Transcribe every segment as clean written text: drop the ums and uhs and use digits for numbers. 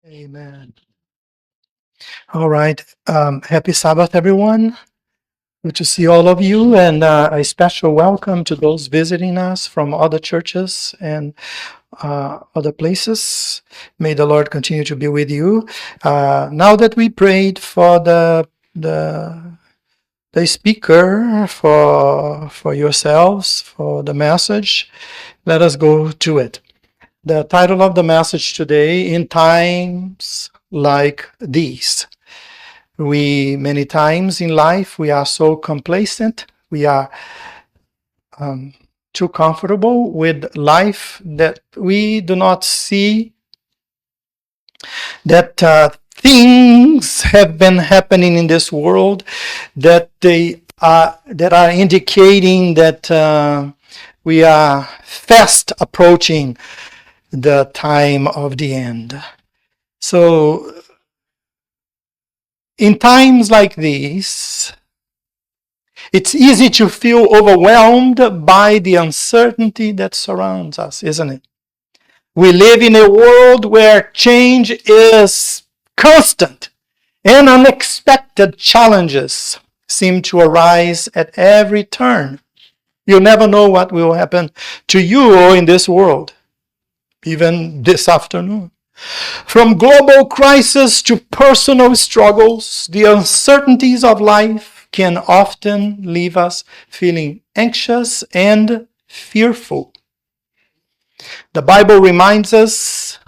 Amen. All right. Happy Sabbath, everyone. Good to see all of you, and a special welcome to those visiting us from other churches and other places. May the Lord continue to be with you. Now that we prayed for the the speaker, for yourselves, for the message, let us go to it. The title of the message today: In Times Like These. Many times in life, we are so complacent, we are too comfortable with life that we do not see that things have been happening in this world that are indicating that we are fast approaching the time of the end. So, in times like these, it's easy to feel overwhelmed by the uncertainty that surrounds us, isn't it? We live in a world where change is constant and unexpected challenges seem to arise at every turn. You never know what will happen to you or in this world, even this afternoon. From global crisis to personal struggles, the uncertainties of life can often leave us feeling anxious and fearful. The Bible reminds us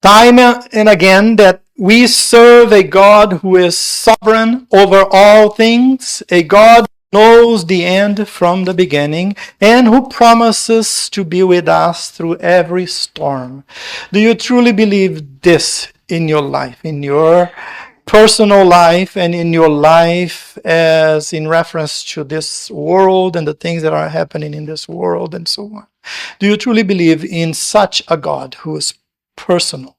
time and again that we serve a God who is sovereign over all things, a God who knows the end from the beginning, and who promises to be with us through every storm. Do you truly believe this in your life, in your personal life, and in your life as in reference to this world and the things that are happening in this world and so on? Do you truly believe in such a God who is personal?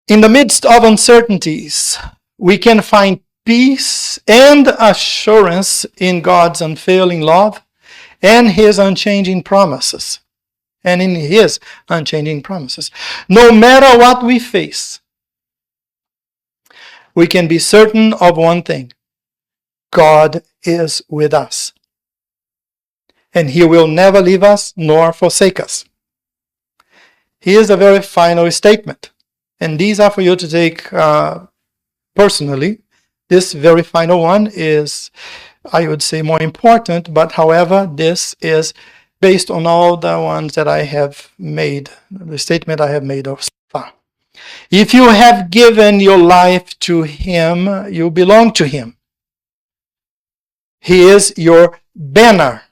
In the midst of uncertainties, we can find peace and assurance in God's unfailing love and His unchanging promises. And in His unchanging promises. No matter what we face, we can be certain of one thing: God is with us. And He will never leave us nor forsake us. Here's a very final statement. And these are for you to take personally. This very final one is, I would say, more important, but however, this is based on all the ones that I have made, the statement I have made so far. If you have given your life to Him, you belong to Him. He is your banner.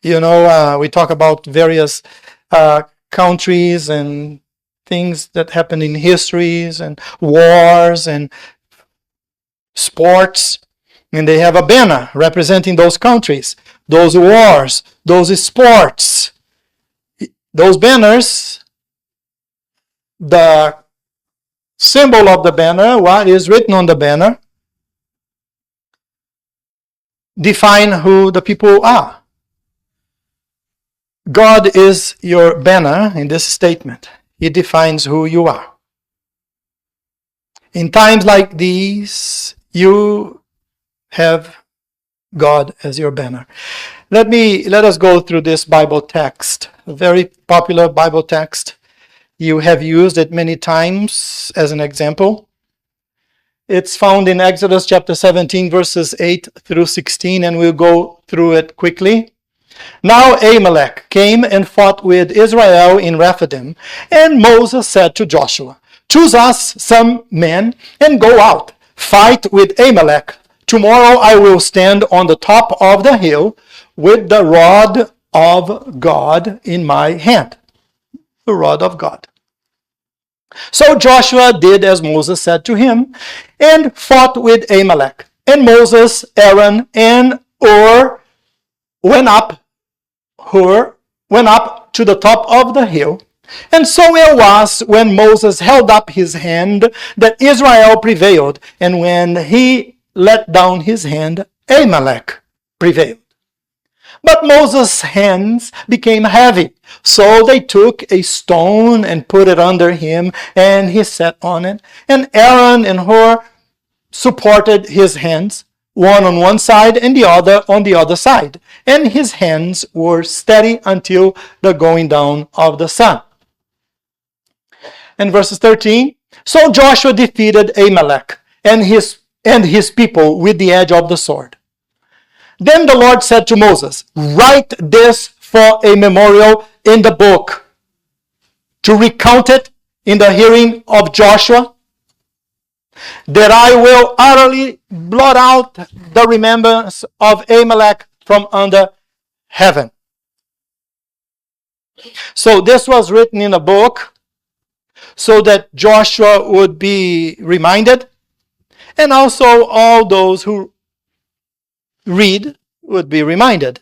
You know, we talk about various countries and things that happen in histories and wars and sports, and they have a banner representing those countries, those wars, those sports. Those banners, the symbol of the banner, what is written on the banner, define who the people are. God is your banner in this statement. He defines who you are. In times like these, you have God as your banner. Let us go through this Bible text, a very popular Bible text. You have used it many times as an example. It's found in Exodus chapter 17, verses 8 through 16, and we'll go through it quickly. Now Amalek came and fought with Israel in Rephidim, and Moses said to Joshua, "Choose us some men and go out, fight with Amalek. Tomorrow I will stand on the top of the hill with the rod of God in my hand." The rod of God. So Joshua did as Moses said to him, and fought with Amalek. And Moses, Aaron, and Hur went up to the top of the hill. And so it was when Moses held up his hand that Israel prevailed, and when he let down his hand, Amalek prevailed. But Moses' hands became heavy. So they took a stone and put it under him, and he sat on it. And Aaron and Hur supported his hands, one on one side and the other on the other side. And his hands were steady until the going down of the sun. And verses 13, so Joshua defeated Amalek and his people with the edge of the sword. Then the Lord said to Moses, write this for a memorial in the book, to recount it in the hearing of Joshua, that I will utterly blot out the remembrance of Amalek from under heaven. So this was written in a book so that Joshua would be reminded, and also all those who read would be reminded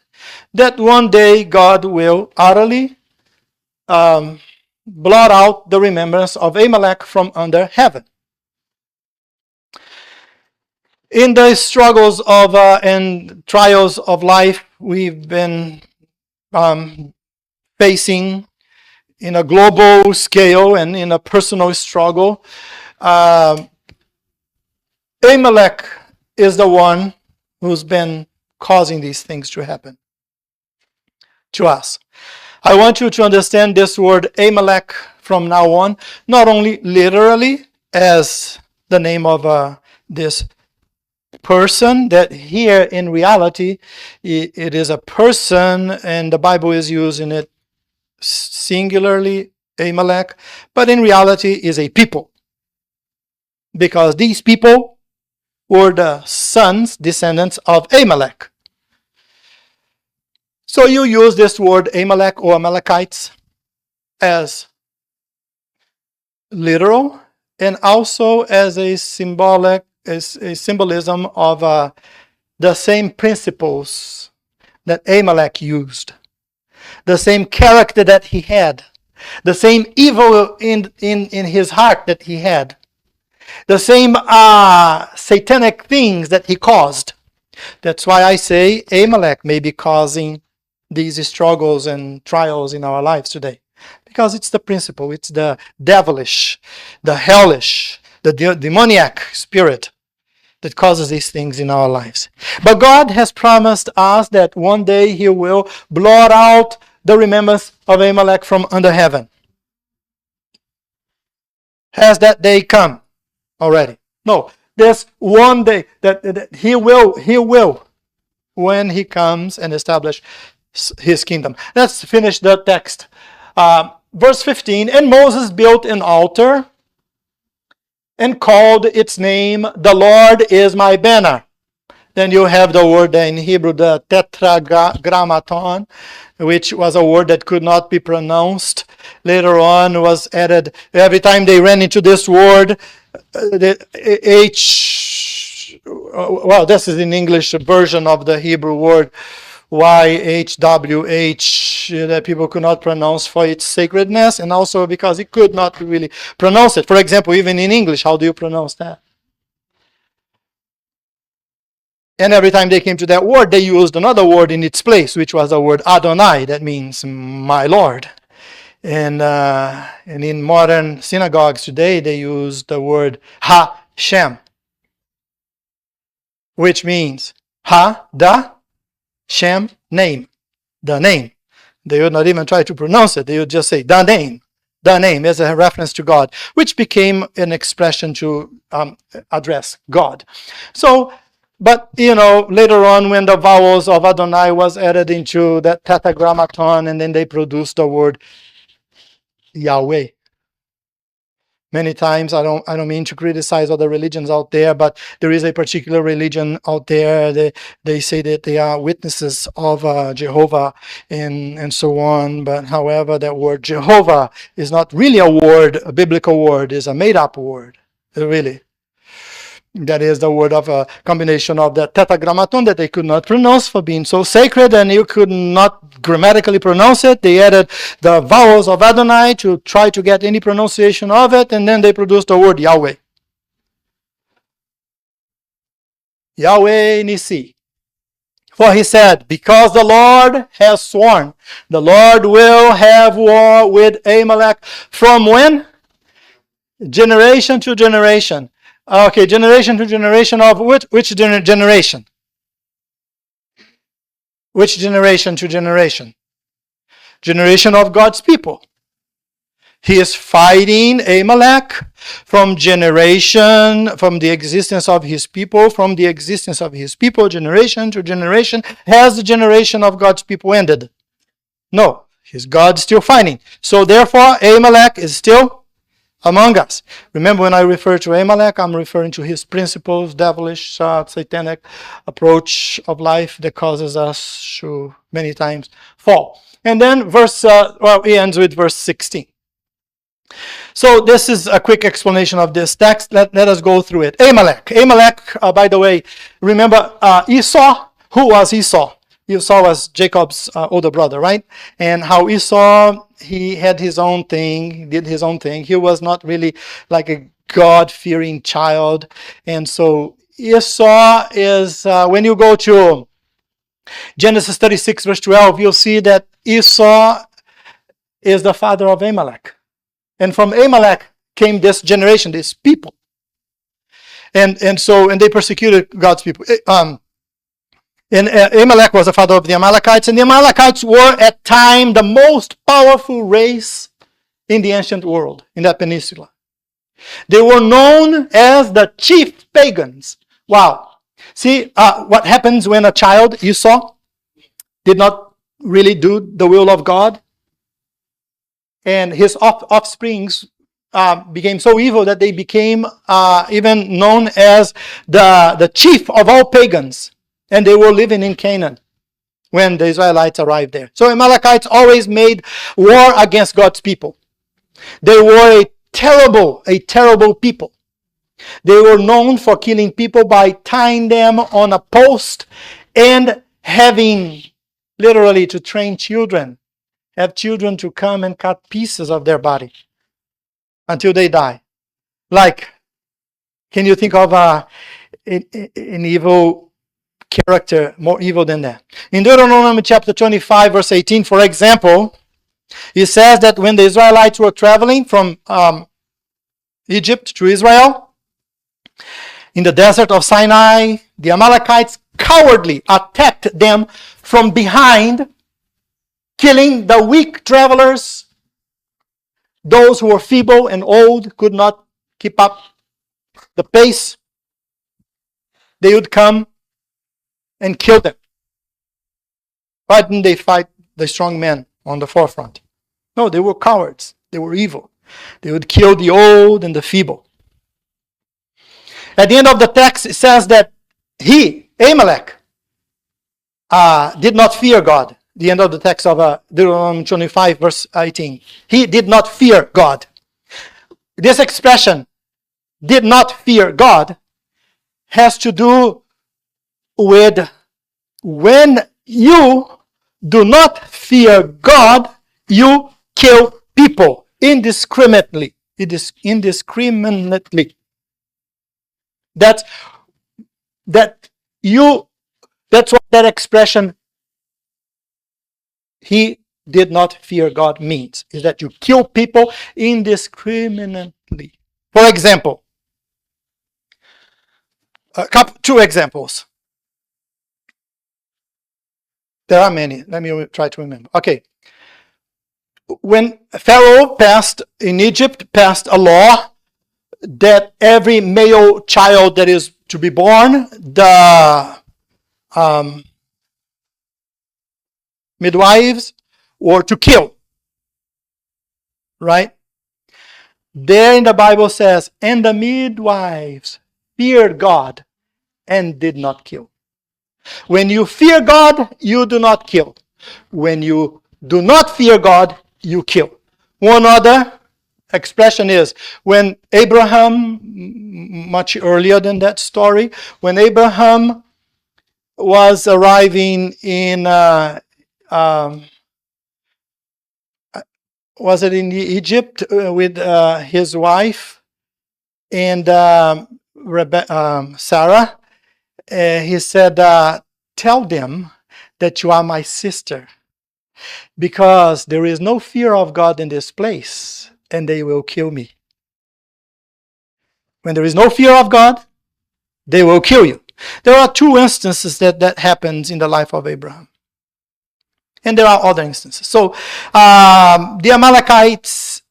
that one day God will utterly blot out the remembrance of Amalek from under heaven. In the struggles of and trials of life we've been facing in a global scale and in a personal struggle, Amalek is the one who's been causing these things to happen to us. I want you to understand this word Amalek from now on, not only literally as the name of this person, that here in reality it is a person, and the Bible is using it singularly, Amalek, but in reality is a people, because these people were the descendants of Amalek. So you use this word Amalek or Amalekites as literal and also as a symbolic, as a symbolism of the same principles that Amalek used, the same character that he had, the same evil in his heart that he had, the same satanic things that he caused. That's why I say Amalek may be causing these struggles and trials in our lives today. Because it's the principle, it's the devilish, the hellish, the demoniac spirit that causes these things in our lives. But God has promised us that one day He will blot out the remembrance of Amalek from under heaven. Has that day come already? No. There's one day that He will, when He comes and establish His kingdom. Let's finish the text. Verse 15, and Moses built an altar and called its name, the Lord is my banner. Then you have the word in Hebrew, the tetragrammaton, which was a word that could not be pronounced. Later on was added, every time they ran into this word, the this is in English version of the Hebrew word, YHWH, that people could not pronounce for its sacredness, and also because it could not really pronounce it. For example, even in English, how do you pronounce that? And every time they came to that word, they used another word in its place, which was the word Adonai, that means my Lord. And in modern synagogues today, they use the word Ha-Shem, which means Shem, name, the name. They would not even try to pronounce it. They would just say the name as a reference to God, which became an expression to address God. So, but later on when the vowels of Adonai was added into that tetragrammaton, and then they produced the word Yahweh. Many times, I don't mean to criticize other religions out there, but there is a particular religion out there. They say that they are witnesses of Jehovah and so on. But however, that word Jehovah is not really a word, a biblical word. It's a made-up word, really. That is the word of a combination of the tetragrammaton that they could not pronounce for being so sacred, and you could not grammatically pronounce it. They added the vowels of Adonai to try to get any pronunciation of it, and then they produced the word Yahweh. Yahweh Nisi. For he said, because the Lord has sworn, the Lord will have war with Amalek from when? Generation to generation. Okay, generation to generation of which generation? Which generation to generation? Generation of God's people. He is fighting Amalek from the existence of his people, generation to generation. Has the generation of God's people ended? No, his God still fighting. So therefore, Amalek is still among us. Remember, when I refer to Amalek, I'm referring to his principles, devilish, satanic approach of life that causes us to many times fall. And then he ends with verse 16. So this is a quick explanation of this text. Let us go through it. Amalek, by the way, remember Esau? Who was Esau? Esau was Jacob's older brother, right? And how Esau, he had his own thing, did his own thing. He was not really like a God-fearing child. And so Esau is, when you go to Genesis 36, verse 12, you'll see that Esau is the father of Amalek. And from Amalek came this generation, these people. And they persecuted God's people. And Amalek was the father of the Amalekites, and the Amalekites were at time the most powerful race in the ancient world, in that peninsula. They were known as the chief pagans. Wow. See what happens when a child, Esau, did not really do the will of God, and his offsprings became so evil that they became even known as the chief of all pagans. And they were living in Canaan when the Israelites arrived there. So Amalekites always made war against God's people. They were a terrible people. They were known for killing people by tying them on a post and having literally to train children. Have children to come and cut pieces of their body until they die. Like, can you think of an evil character more evil than that? In Deuteronomy chapter 25, verse 18, for example, it says that when the Israelites were traveling from Egypt to Israel, in the desert of Sinai, the Amalekites cowardly attacked them from behind, killing the weak travelers. Those who were feeble and old could not keep up the pace. They would come and kill them. Why didn't they fight the strong men on the forefront? No, they were cowards. They were evil. They would kill the old and the feeble. At the end of the text, it says that Amalek, did not fear God. The end of the text of Deuteronomy 25, verse 18. He did not fear God. This expression, did not fear God, has to do with when you do not fear God, you kill people indiscriminately. It is indiscriminately. That's what that expression, he did not fear God, means. Is that you kill people indiscriminately. For example, two examples. There are many. Let me try to remember. Okay. When Pharaoh in Egypt passed a law that every male child that is to be born, the midwives were to kill. Right? There in the Bible says, and the midwives feared God and did not kill. When you fear God, you do not kill. When you do not fear God, you kill. One other expression is when Abraham, much earlier than that story, when Abraham was arriving in, was it in Egypt with his wife and Sarah? He said, tell them that you are my sister, because there is no fear of God in this place, and they will kill me. When there is no fear of God, they will kill you. There are two instances that happens in the life of Abraham. And there are other instances. So the Amalekites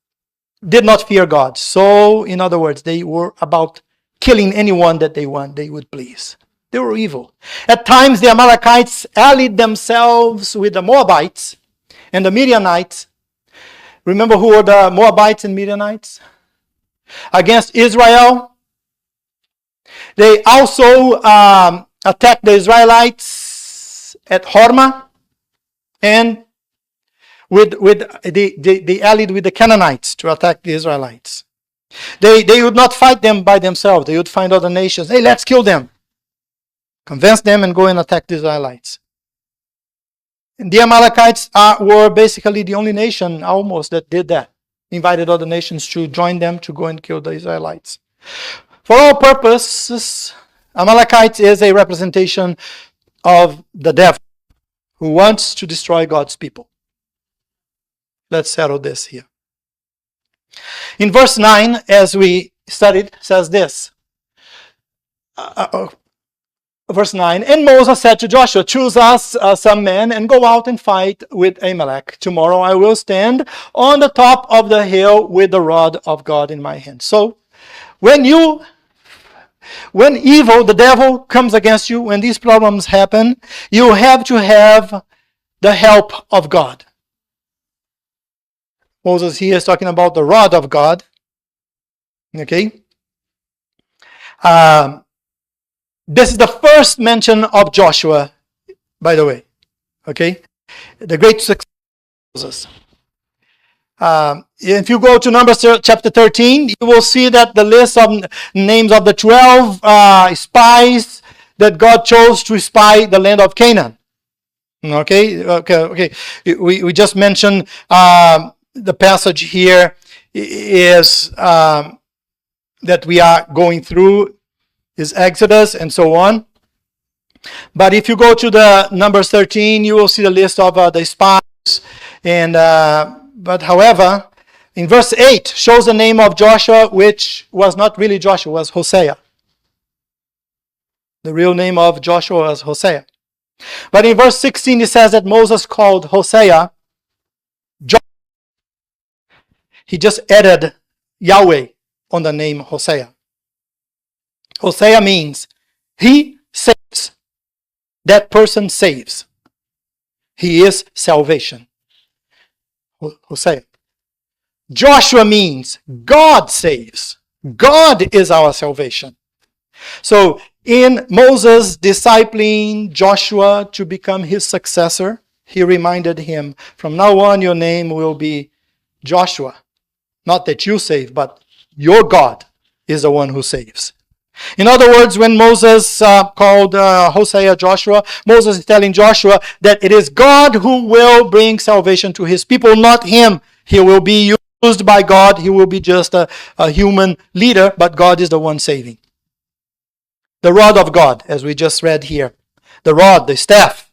did not fear God. So, in other words, they were about killing anyone that they would please. They were evil. At times, the Amalekites allied themselves with the Moabites and the Midianites. Remember who were the Moabites and Midianites? Against Israel. They also attacked the Israelites at Hormah, and they allied with the Canaanites to attack the Israelites. They would not fight them by themselves. They would find other nations. Hey, let's kill them. Convince them and go and attack the Israelites. And the Amalekites were basically the only nation almost that did that. Invited other nations to join them to go and kill the Israelites. For all purposes, Amalekites is a representation of the devil who wants to destroy God's people. Let's settle this here. In verse 9, as we studied, says this. Verse 9, and Moses said to Joshua, choose us some men and go out and fight with Amalek. Tomorrow I will stand on the top of the hill with the rod of God in my hand. So, when evil, the devil, comes against you, when these problems happen, you have to have the help of God. Moses here is talking about the rod of God. Okay? This is the first mention of Joshua, by the way. Okay? The great success of Moses. If you go to Numbers chapter 13, you will see that the list of names of the 12 spies that God chose to spy the land of Canaan. Okay. We just mentioned the passage here is that we are going through is Exodus and so on. But if you go to the Numbers 13, you will see the list of the spies. And but however, in verse 8 shows the name of Joshua, which was not really Joshua, was Hosea. The real name of Joshua was Hosea. But in verse 16 it says that Moses called Hosea Joshua. He just added Yahweh on the name Hosea. Hosea means he saves. That person saves. He is salvation. Hosea. Joshua means God saves. God is our salvation. So in Moses discipling Joshua to become his successor, he reminded him, from now on your name will be Joshua. Not that you save, but your God is the one who saves. In other words, when Moses called Hosea Joshua, Moses is telling Joshua that it is God who will bring salvation to his people, not him. He will be used by God. He will be just a human leader, but God is the one saving. The rod of God, as we just read here. The rod, the staff,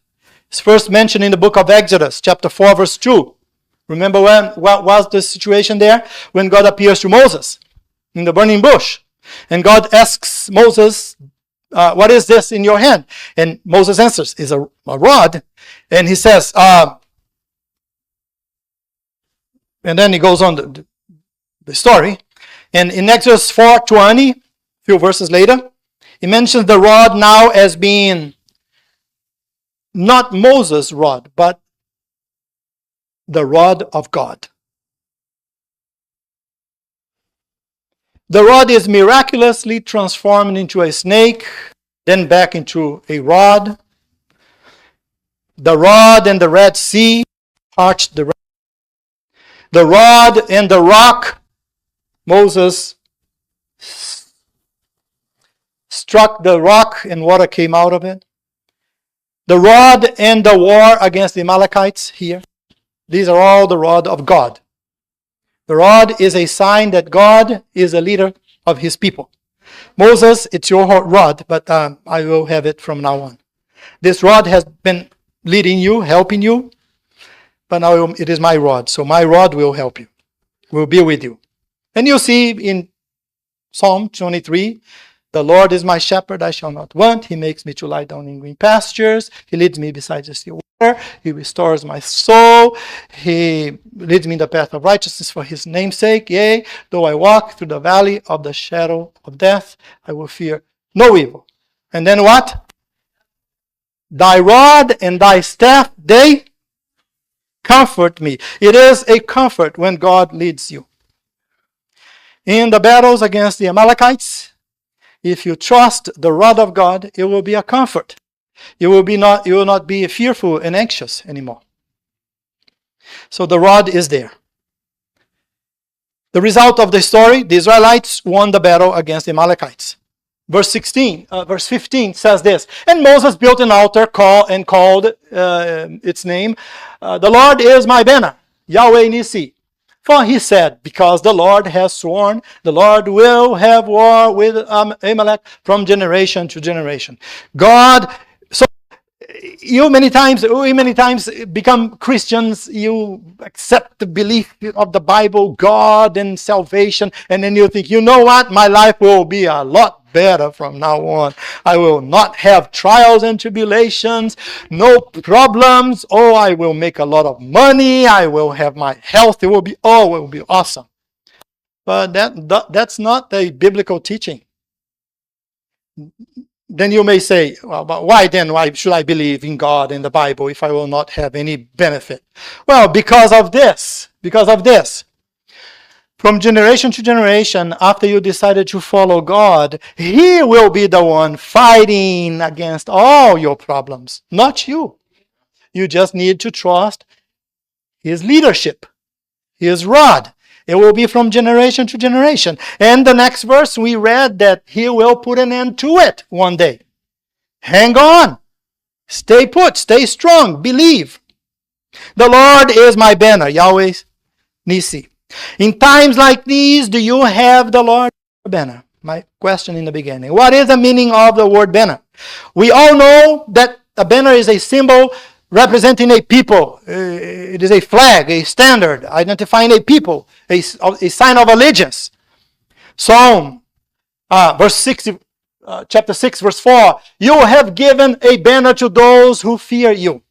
is first mentioned in the book of Exodus, chapter 4, verse 2. Remember what was the situation there? When God appears to Moses in the burning bush. And God asks Moses, what is this in your hand? And Moses answers, it's a rod. And he says, and then he goes on the story. And in Exodus 4:20, a few verses later, he mentions the rod now as being not Moses' rod, but the rod of God. The rod is miraculously transformed into a snake, then back into a rod. The rod and the Red Sea parched the Red Sea. The rod and the rock, Moses struck the rock and water came out of it. The rod and the war against the Amalekites here. These are all the rod of God. The rod is a sign that God is a leader of his people. Moses, it's your rod, but I will have it from now on. This rod has been leading you, helping you, but now it is my rod. So my rod will help you, will be with you. And you see in Psalm 23, the Lord is my shepherd, I shall not want. He makes me to lie down in green pastures. He leads me beside the still water. He restores my soul. He leads me in the path of righteousness for his name's sake. Yea, though I walk through the valley of the shadow of death, I will fear no evil. And then what? Thy rod and thy staff, they comfort me. It is a comfort when God leads you. In the battles against the Amalekites, if you trust the rod of God, it will be a comfort. You will not be fearful and anxious anymore. So the rod is there. The result of the story, the Israelites won the battle against the Amalekites. Verse 15 says this, and Moses built an altar called its name, the Lord is my banner, Yahweh Nissi. For he said, because the Lord has sworn, the Lord will have war with Amalek from generation to generation. God, so we many times become Christians, you accept the belief of the Bible, God and salvation, and then you think, you know what, my life will be a lot better from now on. I will not have trials and tribulations, no problems. Oh, I will make a lot of money. I will have my health. It will be awesome. But that's not the biblical teaching. Then you may say, well, but why should I believe in God and the Bible if I will not have any benefit? Well, because of this. From generation to generation, after you decided to follow God, He will be the one fighting against all your problems, not you. You just need to trust His leadership, His rod. It will be from generation to generation. And the next verse, we read that He will put an end to it one day. Hang on. Stay put. Stay strong. Believe. The Lord is my banner, Yahweh Nissi. In times like these, do you have the Lord banner? My question in the beginning. What is the meaning of the word banner? We all know that a banner is a symbol representing a people. It is a flag, a standard, identifying a people, a sign of allegiance. Psalm, verse 60, chapter 6, verse 4. You have given a banner to those who fear you.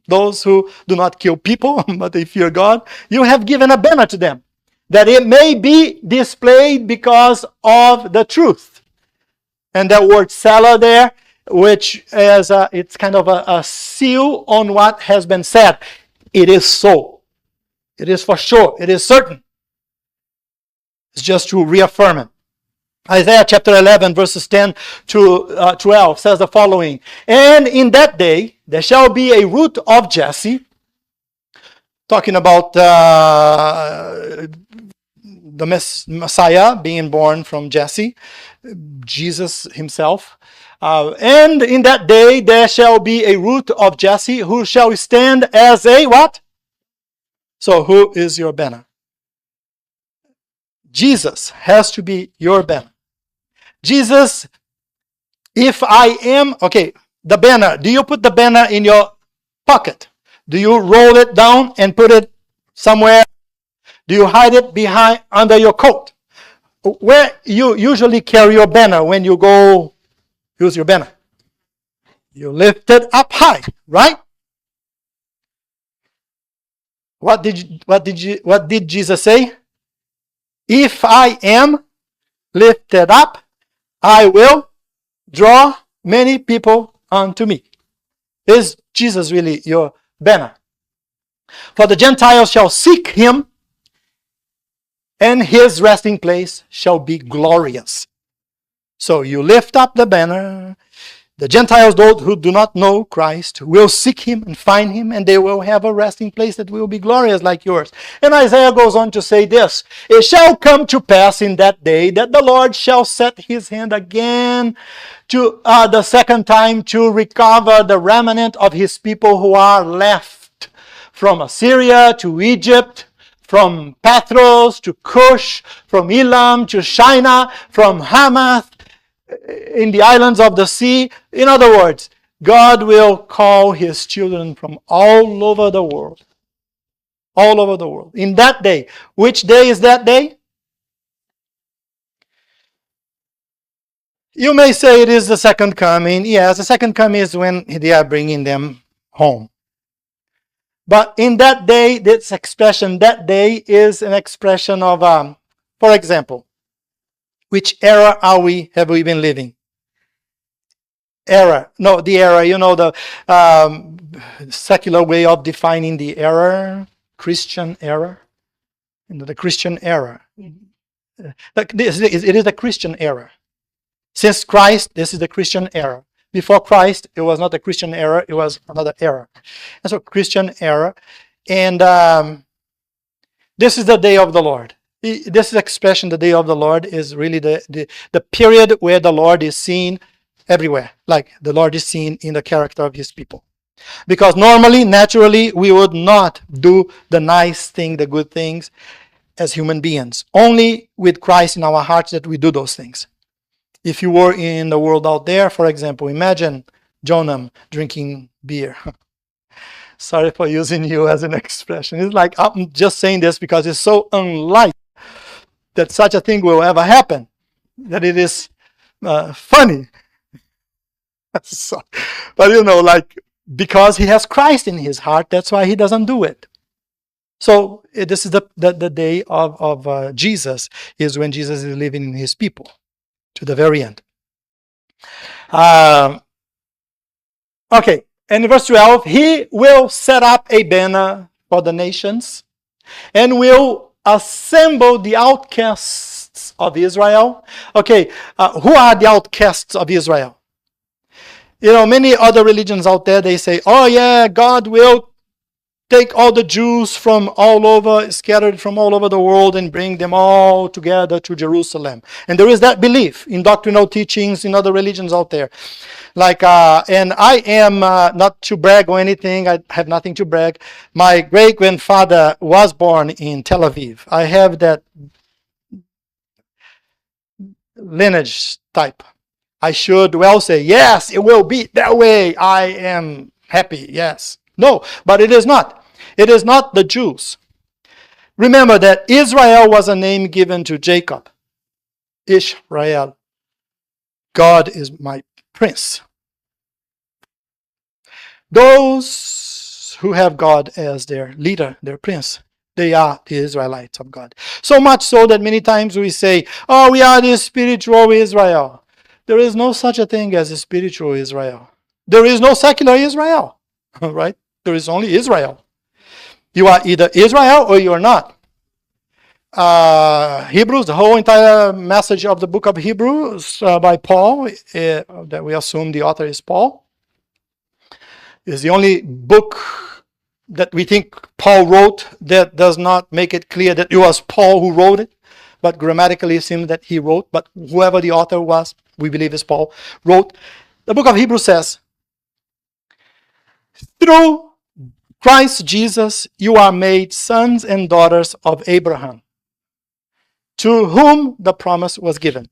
Those who do not kill people, but they fear God. You have given a banner to them, that it may be displayed because of the truth. And that word "selah" there, which is it's kind of a seal on what has been said. It is so. It is for sure. It is certain. It's just to reaffirm it. Isaiah chapter 11 verses 10 to 12 says the following. And in that day there shall be a root of Jesse. Talking about the Messiah being born from Jesse. Jesus himself. And in that day there shall be a root of Jesse who shall stand as a what? So who is your banner? Jesus has to be your banner. Jesus, if I am, okay, the banner, do you put the banner in your pocket? Do you roll it down and put it somewhere? Do you hide it behind, under your coat? Where you usually carry your banner when you go use your banner? You lift it up high, right? What did Jesus say? If I am lifted up, I will draw many people unto me. Is Jesus really your banner? For the Gentiles shall seek him, and his resting place shall be glorious. So you lift up the banner. The Gentiles, those who do not know Christ, will seek him and find him, and they will have a resting place that will be glorious like yours. And Isaiah goes on to say this, it shall come to pass in that day that the Lord shall set his hand again to the second time to recover the remnant of his people who are left from Assyria to Egypt, from Pathros to Cush, from Elam to Shinar, from Hamath, in the islands of the sea. In other words, God will call his children from all over the world. All over the world. In that day. Which day is that day? You may say it is the second coming. Yes, the second coming is when they are bringing them home. But in that day, this expression, that day is an expression of, for example, which era have we been living? Era. No, the era, the secular way of defining the era, Christian era. The Christian era. It is the Christian era. Since Christ, this is the Christian era. Before Christ, it was not the Christian era, it was another era. And so Christian era. And this is the day of the Lord. This expression, the day of the Lord, is really the period where the Lord is seen everywhere. Like the Lord is seen in the character of his people. Because normally, naturally, we would not do the nice thing, the good things as human beings. Only with Christ in our hearts that we do those things. If you were in the world out there, for example, imagine Jonah drinking beer. Sorry for using you as an expression. It's like, I'm just saying this because it's so unlike that such a thing will ever happen, that it is funny. So, but because he has Christ in his heart, that's why he doesn't do it. So this is the day of Jesus, is when Jesus is living in his people to the very end. Okay, and in verse 12, he will set up a banner for the nations and will assemble the outcasts of Israel. Okay, who are the outcasts of Israel? Many other religions out there, they say, oh yeah, God will take all the Jews from all over, scattered from all over the world, and bring them all together to Jerusalem. And there is that belief in doctrinal teachings in other religions out there. And I am not to brag or anything. I have nothing to brag. My great-grandfather was born in Tel Aviv. I have that lineage type. I should well say, yes, it will be that way. I am happy, yes. No, but it is not. It is not the Jews. Remember that Israel was a name given to Jacob. Israel. God is my prince. Those who have God as their leader, their prince, they are the Israelites of God. So much so that many times we say, oh, we are the spiritual Israel. There is no such a thing as a spiritual Israel. There is no secular Israel, right? There is only Israel. You are either Israel or you are not. Hebrews, the whole entire message of the book of Hebrews by Paul, that we assume the author is Paul, is the only book that we think Paul wrote that does not make it clear that it was Paul who wrote it, but grammatically it seems that he wrote, but whoever the author was, we believe is Paul, wrote. The book of Hebrews says, through Christ Jesus, you are made sons and daughters of Abraham, to whom the promise was given.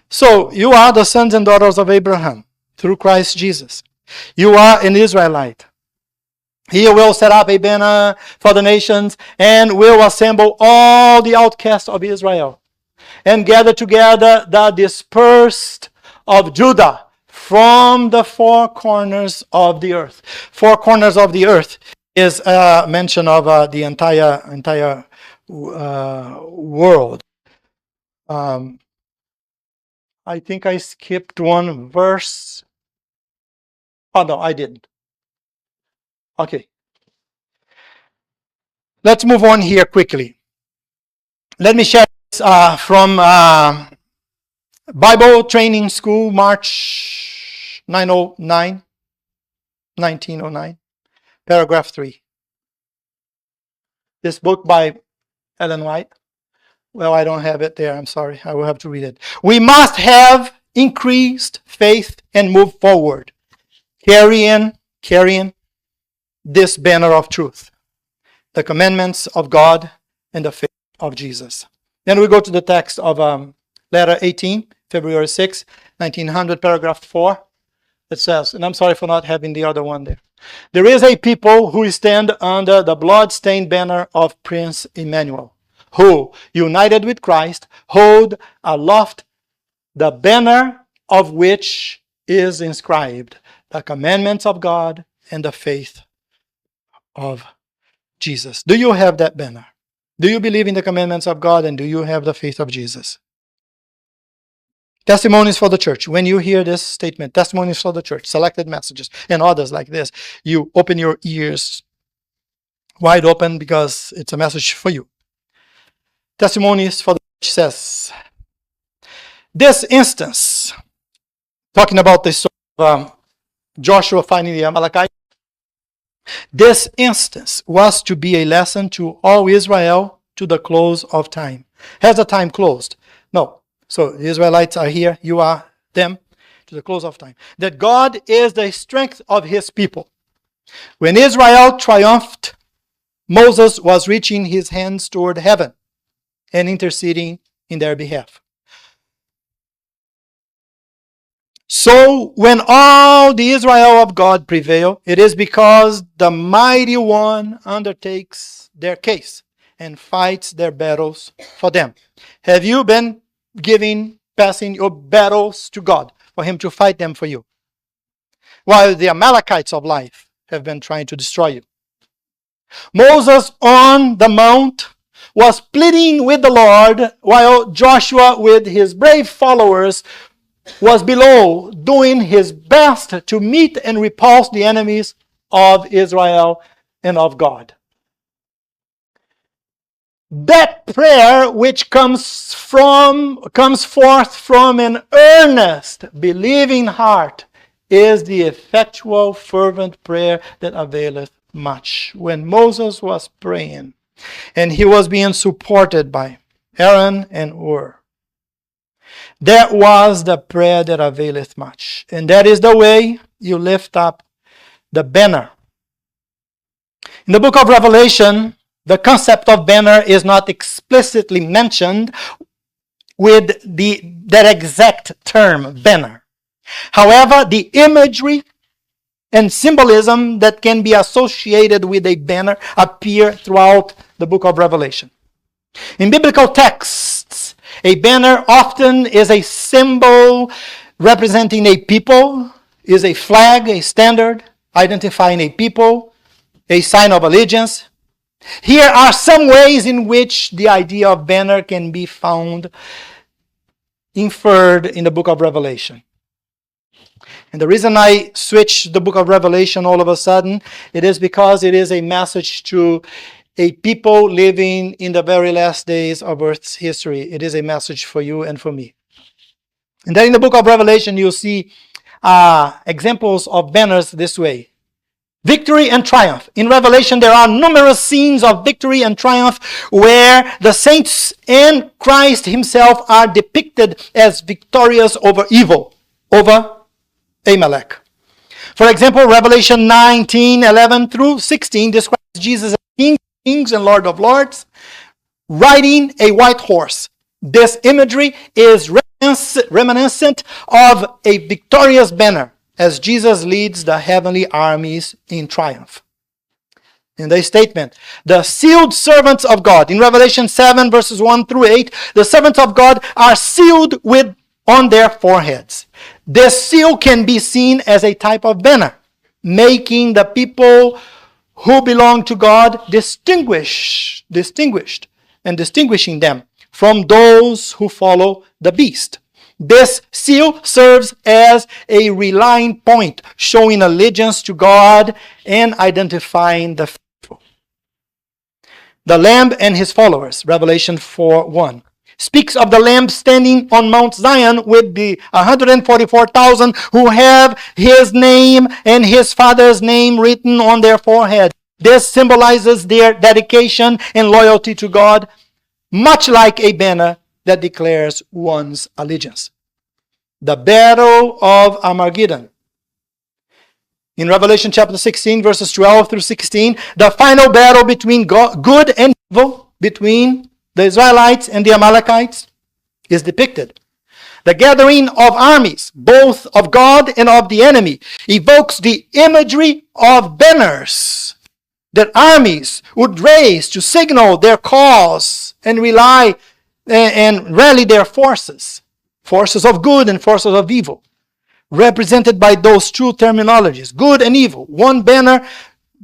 So you are the sons and daughters of Abraham through Christ Jesus. You are an Israelite. He will set up a banner for the nations and will assemble all the outcasts of Israel and gather together the dispersed of Judah from the four corners of the earth. Four corners of the earth is a mention of the entire world. I think I skipped one verse. Oh, no, I didn't. Okay. Let's move on here quickly. Let me share this from Bible Training School, March 1909, paragraph 3. This book by Ellen White. Well, I don't have it there. I'm sorry. I will have to read it. We must have increased faith and move forward, carrying this banner of truth, the commandments of God and the faith of Jesus. Then we go to the text of letter 18, February 6, 1900, paragraph 4. It says, and I'm sorry for not having the other one there. There is a people who stand under the blood-stained banner of Prince Emmanuel, who, united with Christ, hold aloft the banner of which is inscribed the commandments of God and the faith of Jesus. Do you have that banner? Do you believe in the commandments of God, and do you have the faith of Jesus? Testimonies for the church. When you hear this statement, testimonies for the church, selected messages, and others like this, you open your ears wide open because it's a message for you. Testimonies for the church says, this instance, talking about this Joshua finding the Amalekite, this instance was to be a lesson to all Israel to the close of time. Has the time closed? No. So the Israelites are here, you are them, to the close of time. That God is the strength of his people. When Israel triumphed, Moses was reaching his hands toward heaven and interceding in their behalf. So when all the Israel of God prevail, it is because the mighty one undertakes their case and fights their battles for them. Have you been passing your battles to God for him to fight them for you? While the Amalekites of life have been trying to destroy you. Moses on the mount was pleading with the Lord, while Joshua with his brave followers was below doing his best to meet and repulse the enemies of Israel and of God. That prayer which comes forth from an earnest, believing heart is the effectual, fervent prayer that availeth much. When Moses was praying, and he was being supported by Aaron and Hur, that was the prayer that availeth much. And that is the way you lift up the banner. In the book of Revelation, the concept of banner is not explicitly mentioned with that exact term, banner. However, the imagery and symbolism that can be associated with a banner appear throughout the book of Revelation. In biblical texts, a banner often is a symbol representing a people, is a flag, a standard, identifying a people, a sign of allegiance. Here are some ways in which the idea of banner can be found inferred in the book of Revelation. And the reason I switched the book of Revelation all of a sudden, it is because it is a message to a people living in the very last days of Earth's history. It is a message for you and for me. And then in the book of Revelation, you'll see examples of banners this way. Victory and triumph. In Revelation, there are numerous scenes of victory and triumph where the saints and Christ himself are depicted as victorious over evil, over Amalek. For example, Revelation 19:11 through 16 describes Jesus as King of Kings and Lord of Lords, riding a white horse. This imagery is reminiscent of a victorious banner as Jesus leads the heavenly armies in triumph. In the statement, the sealed servants of God, in Revelation 7 verses 1 through 8, the servants of God are sealed on their foreheads. This seal can be seen as a type of banner, making the people who belong to God distinguished and distinguishing them from those who follow the beast. This seal serves as a relying point, showing allegiance to God and identifying the faithful. The Lamb and his followers, Revelation 4:1, speaks of the Lamb standing on Mount Zion with the 144,000 who have his name and his Father's name written on their forehead. This symbolizes their dedication and loyalty to God, much like a banner that declares one's allegiance. The Battle of Armageddon. In Revelation chapter 16, verses 12 through 16, the final battle between good and evil, between the Israelites and the Amalekites, is depicted. The gathering of armies, both of God and of the enemy, evokes the imagery of banners that armies would raise to signal their cause and rely and rally their forces, forces of good and forces of evil, represented by those two terminologies, good and evil. One banner,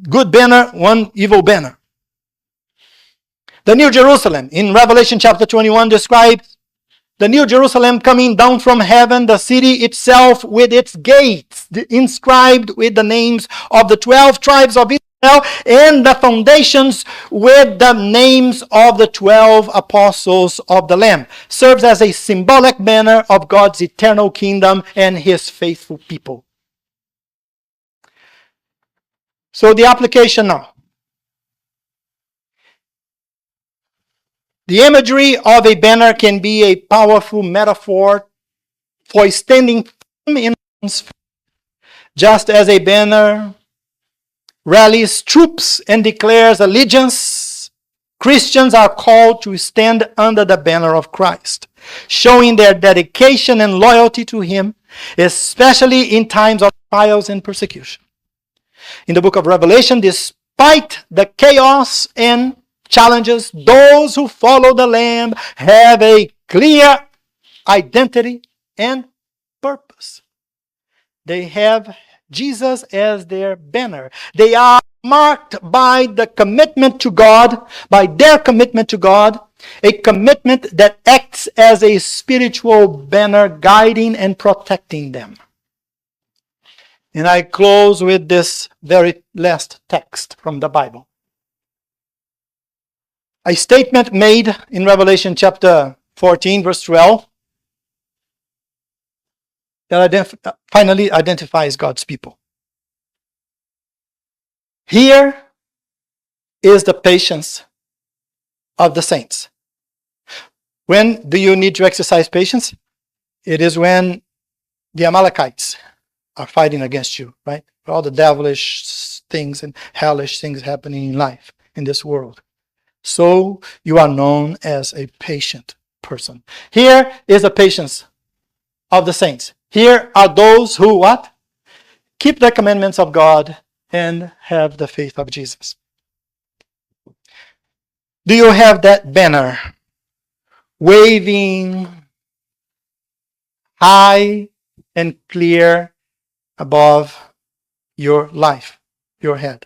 good banner, one evil banner. The New Jerusalem in Revelation chapter 21 describes the New Jerusalem coming down from heaven, the city itself with its gates inscribed with the names of the 12 tribes of Israel and the foundations with the names of the 12 apostles of the Lamb. Serves as a symbolic banner of God's eternal kingdom and his faithful people. So the application now. The imagery of a banner can be a powerful metaphor for standing firm in one's faith. Just as a banner rallies troops and declares allegiance, Christians are called to stand under the banner of Christ, showing their dedication and loyalty to him, especially in times of trials and persecution. In the book of Revelation, despite the chaos and challenges, those who follow the Lamb have a clear identity and purpose. They have Jesus as their banner. They are marked by the commitment to God, by their commitment to God, a commitment that acts as a spiritual banner guiding and protecting them. And I close with this very last text from the Bible. A statement made in Revelation chapter 14, verse 12, that finally identifies God's people. Here is the patience of the saints. When do you need to exercise patience? It is when the Amalekites are fighting against you, right? All the devilish things and hellish things happening in life, in this world. So you are known as a patient person. Here is the patience of the saints. Here are those who what? Keep the commandments of God and have the faith of Jesus. Do you have that banner waving high and clear above your life, your head?